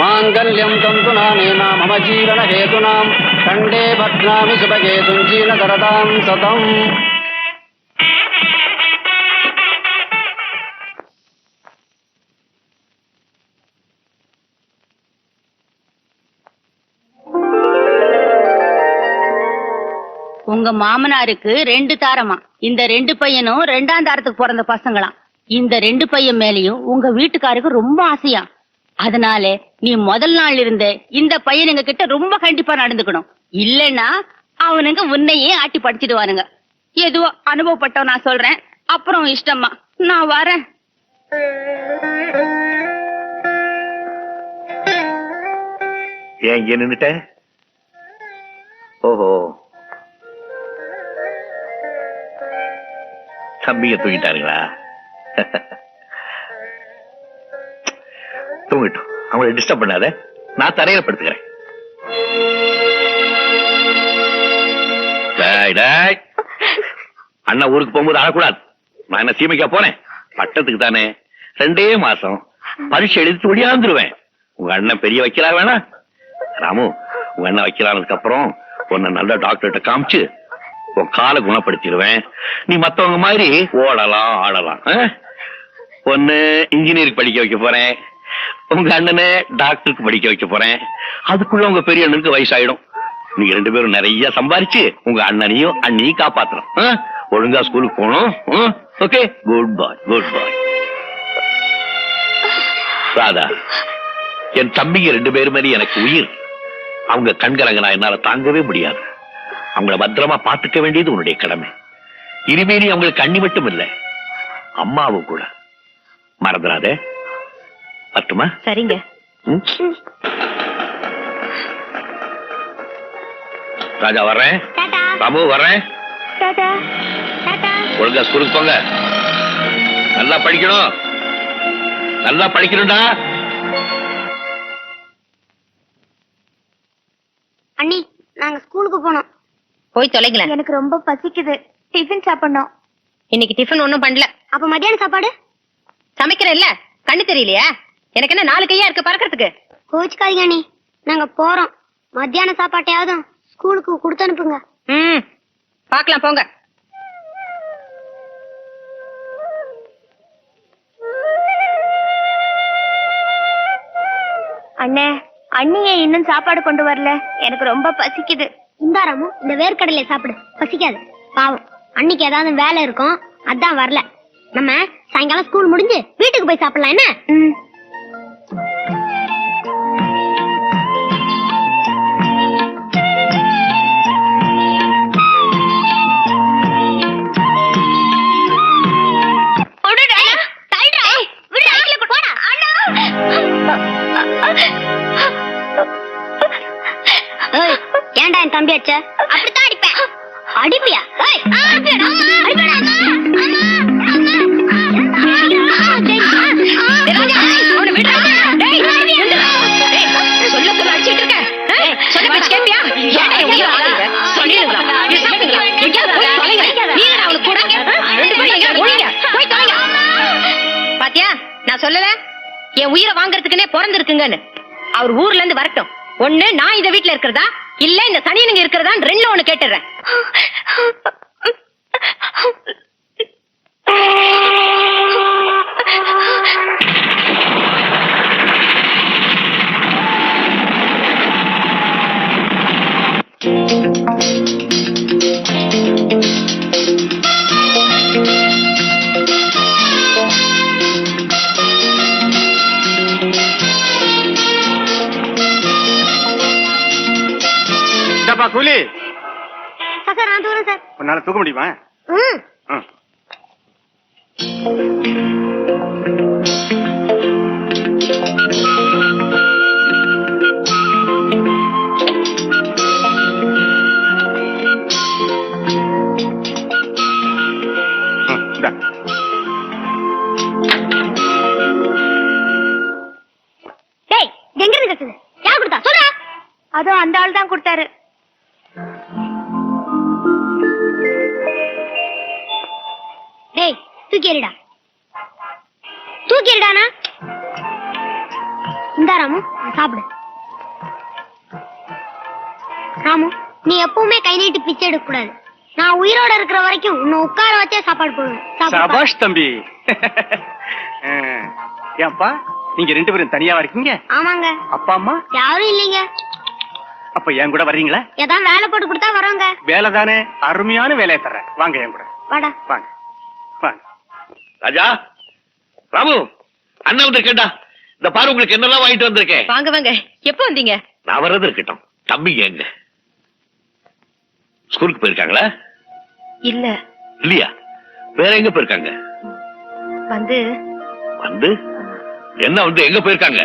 मांगल्यं तंतुनानेना मम जीवन हेतुनां कंडे बध्नामि शुभगे तुंजीन करतां सतम्। உங்க மாமனாருக்கு 2 தாரமா. இந்த 2 பையனும் 2ஆம் தாரத்துக்கு பிறந்த பசங்களாம். இந்த 2 பையன் மேலயும் உங்க வீட்டுக்காருக்கு ரொம்ப ஆசையா. அதனால நீ முதல் நாள் இருந்த இந்த பையனுங்க கிட்ட ரொம்ப கண்டிப்பா நடந்துக்கணும். இல்லன்னா அவனுங்க உன்னையே ஆட்டி படிச்சிடுவானுங்க. எதுவோ அனுபவப்பட்டோம் நான் சொல்றேன். அப்புறம் இஷ்டமா நான் வரேன். ஏன் இங்க நின்னுட்ட? ஓஹோ, தம்பிங்க தூங்கிட்டாருங்களா? தூங்கிட்டோம், அவங்களை டிஸ்டர்ப் பண்ணாத, நான் தரையில படுத்துக்கிறேன். அண்ணா ஊருக்கு போகும்போது அழக்கூடாது. நான் என்ன சீமைக்கா போனேன்? பட்டத்துக்கு தானே. 2 மாசம் பரீட்சை எழுதிட்டு ஒடியாந்துருவேன். உங்க அண்ணன் பெரிய வைக்கிறா வேணா? ராமு, உங்க அண்ணன் வைக்கிறானதுக்கு அப்புறம் உன்னை நல்ல டாக்டர்கிட்ட காமிச்சு உன் காலை குணப்படுத்திடுவேன். நீ மத்தவங்க மாதிரி ஓடலாம் ஆடலாம். ஒன்னு இன்ஜினியரிங் படிக்க வைக்க போறேன், உங்க அண்ணனை டாக்டருக்கு படிக்க வைக்க போறேன். அதுக்குள்ள உங்க பெரிய அண்ணனுக்கு வயசாயிடும். நீங்க 2 பேரும் நிறைய சம்பாரிச்சு உங்க அண்ணனையும் அண்ணியும் காப்பாத்தணும். ஒழுங்கா ஸ்கூலுக்கு போகணும். ஓகே, குட் பாய், குட் பாய். ராதா, என் தம்பிங்க 2 பேரும் மேலே எனக்கு உயிர். அவங்க கண்கலங்க நான் என்னால தாங்கவே முடியாது. அவங்கள பத்திரமா பாத்துக்க வேண்டியது உன்னுடைய கடமை. இனிமேல் அவங்களுக்கு அண்ணி மட்டும் இல்ல, அம்மாவும் கூட. மறந்துடாதே. பட்டுமா? சரிங்க. ராஜா வர்றேன். ராமு வர்றேன். ஒழுங்கா ஸ்கூலுக்கு போங்க. நல்லா படிக்கணும், நல்லா படிக்கணும்டா. அண்ணி, நாங்க ஸ்கூலுக்கு போனோம். போய் தொலைங்களேன். எனக்கு ரொம்ப பசிக்குது, டிஃபன் சாப்பிடணும். இன்னைக்கு டிஃபன் ஒண்ணும் பண்ணல. அப்ப மத்தியான சாப்பாடு? சமைக்கிறேன் இல்ல, கண்ணு தெரியலையா? எனக்கு என்ன 4 கையா இருக்கு பறக்கிறதுக்கு? கோச்சுக்காதீங்க அண்ணி, நாங்க போறோம். மத்தியான சாப்பாட்டையாவது ஸ்கூலுக்கு கொடுத்து அனுப்புங்க. பாக்கலாம் போங்க. அண்ணே, அண்ணியே இன்னும் சாப்பாடு கொண்டு வரல. எனக்கு ரொம்ப பசிக்குது. இந்தாராமு, இந்த வேர்க்கடலை சாப்பிடு, பசிக்காது. பாவம், அன்னைக்கு ஏதாவது வேலை இருக்கும், அதான் வரல. நம்ம சாயங்காலம் ஸ்கூல் முடிஞ்சு வீட்டுக்கு போய் சாப்பிடலாம். என்ன? ஏன்டா என் தம்பி அடிச்ச? அப்படித்தான் அடிப்பேன். அடிப்பியா? என் உயிரை வாங்குறதுக்குன்னே பிறந்திருக்குங்கன்னு. அவர் ஊர்ல இருந்து வரட்டும். ஒண்ணு நான் இந்த வீட்டுல இருக்கிறதா, இல்ல இந்த சனியனுங்க இருக்கிறதா, ரெண்டுல ஒண்ணு கேட்டுறேன். கூலி சார் நான் தூரம் சார். உன்னால தூக்க முடியுமா? டேய் எங்க இருந்து கட்டுது? யார் கொடுத்தா சொல்றா? அதோ அந்த ஆள் தான் கொடுத்தாரு. டேய் தூக்கி எறிடா, தூக்கி எறிடானா. இந்தா ராமு சாப்பிடு. ராமு நீ எப்பவுமே கை நீட்டி பிச்சை எடுக்க கூடாது. நான் உயிரோட இருக்கிற வரைக்கும் உன்னை உட்கார வச்சே சாப்பாடு போடுவேன். சபாஷ் தம்பி. ஏன்பா நீங்க 2 பேரும் தனியாவா இருக்கீங்க? ஆமாங்க. அப்பா அம்மா யாரும் இல்லைங்க. அப்ப என் கூட வர்றீங்களா? ஏதாவது வேலை போட்டு கொடுத்தா வரோங்க. வேலை தானே, அருமையான வேலையை தர்றேன். வாங்க என் கூட. வாடா வாங்க வாங்க. ராஜா, ராமு, அண்ணன் வந்து கேட்டா இந்த பாரு உங்களுக்கு என்னெல்லாம் வாங்கிட்டு வந்திருக்கேன். வாங்க வாங்க. எப்ப வந்தீங்க? நான் வர்றது இருக்கட்டும். தம்பிங்க எங்க? ஸ்கூலுக்கு போயிருக்காங்களா? இல்ல. இல்லையா? வேற எங்க போயிருக்காங்க? வந்து வந்து என்ன வந்து எங்க போயிருக்காங்க?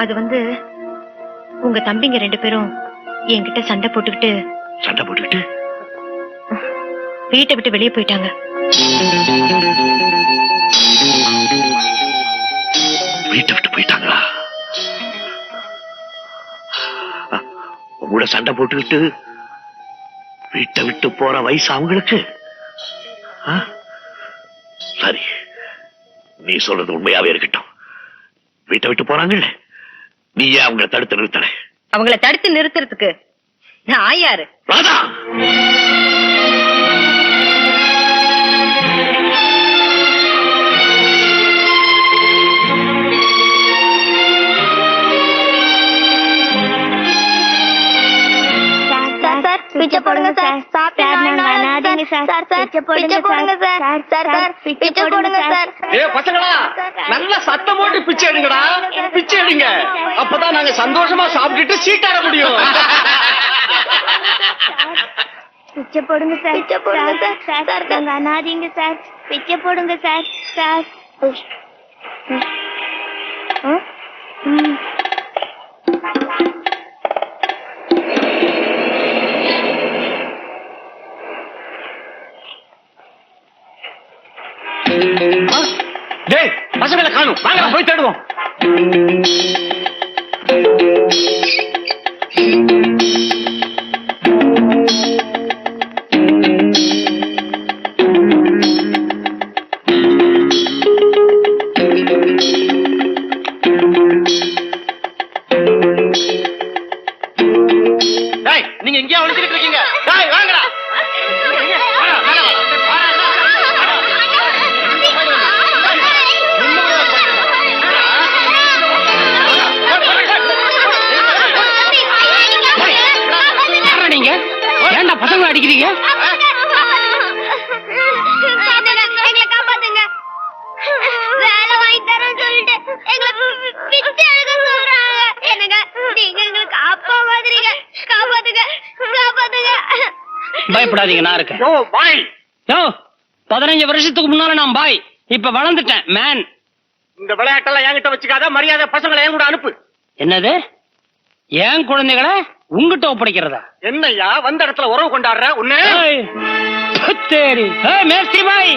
அது வந்து உங்க தம்பிங்க 2 பேரும் என்கிட்ட சண்டை போட்டுக்கிட்டு வீட்டை விட்டு வெளியே போயிட்டாங்க. வீட்டை விட்டு போயிட்டாங்களா? உங்களோட சண்டை போட்டுக்கிட்டு வீட்டை விட்டு போற வயசு அவங்களுக்கு? சரி, நீ சொல்றது உண்மையாவே இருக்கட்டும். வீட்டை விட்டு போறாங்கல்ல, நீ ஏன் அவங்களை தடுத்து நிறுத்தல? அவங்கள தடுத்து நிறுத்துறதுக்கு நான் யாரு? ராதா, பிச்சை போடுங்க சார். சாப்பிடாதீங்க சார். பிச்சை போடுங்க சார். பிச்சை போடுங்க சார். பசங்களா நல்ல சத்தம் போட்டு பிச்சை எடுங்கடா, பிச்சை எடுங்க. அப்பதான் நாங்க சந்தோஷமா சாப்பிட்டுட்டு சீட்டாட முடியும். பிச்சை போடுங்க சார். பிச்சை போடுங்க சார். Sir அனாதீங்க sir. பிச்சை போடுங்க சார். சார் டேய் பசங்களை காணும், வாங்க போய் தேடுவோம். டேய் நீங்க எங்கேயா ஒளிஞ்சிட்டு இருக்கீங்க? டேய் வாங்கடா. ஏன்டா பசங்க அடிக்கிறீங்க? எங்களை காப்பாத்துங்க. வேலை வாங்கி தரேன்னு சொல்லிட்டு எங்களை பிச்சை எடுக்க சொல்றாங்க. என்னங்க நீங்க எங்களுக்கு அப்பா மாதிரிங்க. காப்பாத்துங்க, காப்பாத்துங்க. பயப்படாதீங்க, நான் இருக்கேன். ஓ பாய். 15 வருஷத்துக்கு முன்னால நான் பாய், இப்ப வளர்ந்துட்டேன் மேன். இந்த விளையாட்டெல்லாம் என்கிட்ட வச்சுக்காத, மரியாதை பசங்களை என் கூட அனுப்பு. என்னது? ஏன் குழந்தைகளை உங்ககிட்ட ஒப்படைக்கிறதா? என்னய்யா வந்த இடத்துல உறவு கொண்டாடுற உன்ன? சரி மேஸ்திரி பாய்.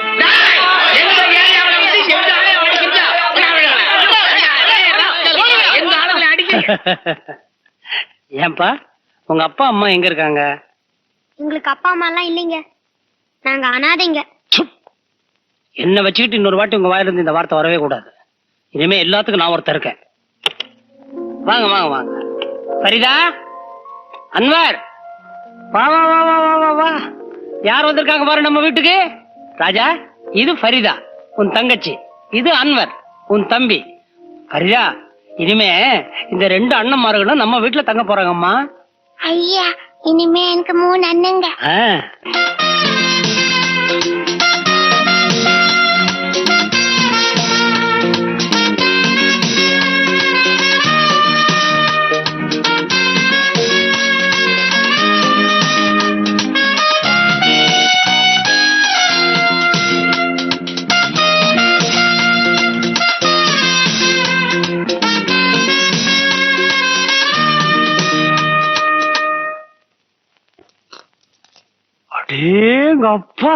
ஏன்பா உங்க அப்பா அம்மா எங்க இருக்காங்க? எங்களுக்கு அப்பா அம்மா எல்லாம் இல்லைங்க. நாங்க அனாதைங்க. என்ன வச்சுக்கிட்டு இன்னொரு வாட்டி உங்க வாயிலிருந்து இந்த வார்த்தை வரவே கூடாது. இனிமே எல்லாத்துக்கும் நான் ஒருத்தர் இருக்கேன். வாங்க வாங்க வாங்க. ஃபரிதா, அன்வர், வா வா வா வா வா வா வா. யார் வந்திருக்காங்க பாரு நம்ம வீட்டுக்கு. ராஜா, இது ஃபரிதா உன் தங்கச்சி, இது அன்வர் உன் தம்பி. ஃபரிதா, இனிமே இந்த 2 அண்ணன்மார்களும் நம்ம வீட்டுல தங்க போறாங்கம்மா. ஐயா, இனிமே எனக்கு 3 அண்ணங்க. ஆ. அடேங்கப்பா,